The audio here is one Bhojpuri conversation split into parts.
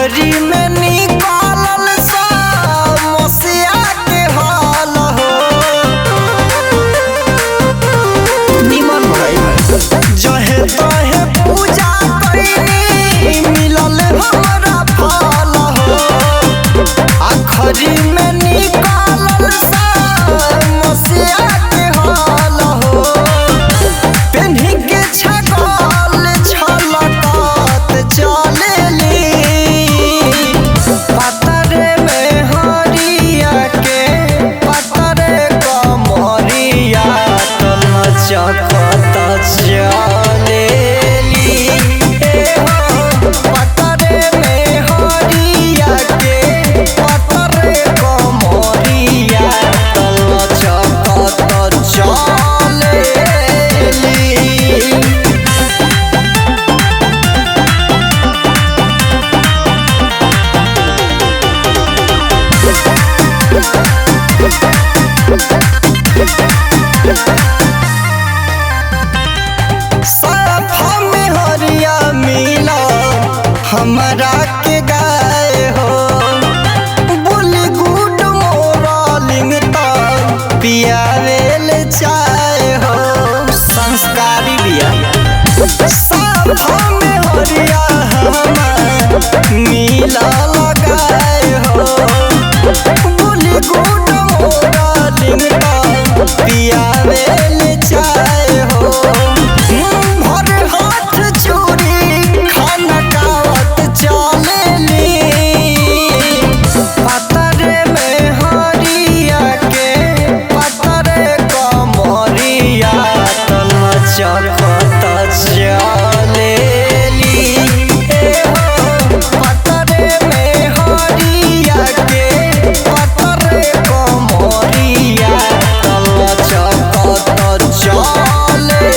आखरी में निकालल समस्या के हाल हो। निमन भाई जहे तहे पूजा कैनी मिलल हमरा फल हो। आखरी में निकालल समस्या के हाल हो। पेन्ही के छगल छलकत चलेली पतरे में हरिया के पतरे कमरिया लचकत चलेली। पतरे में हरिया के पतरे कमरिया लचकत चलेली। साफा में हरिया मिला हमरा के गाय हो। बोली गुड मोरलिंग त पियावेल चाय हो। संस्कारी बिया साफा में हरिया हमार मिला लगाए हो। बोली गुड मोरलिंग त पियावेल चाय हो। भर हाथ चूड़ी खाना खावत चलेली पतरे में हरिया के पतरे कमरिया लचकत चलेली। पतरे में हरिया के पतरे कमरिया लचकत चलेली।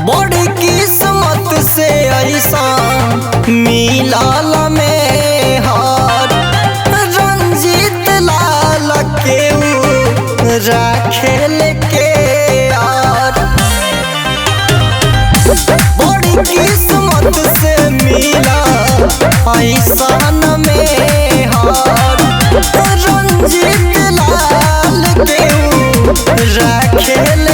बड़ी किस्मत से ऐसा मिलल में हार। रंजीत लाल के राखेल के यार। बड़ी किस्मत से मिला ऐसा में हार। रंजीत लाल के राखेल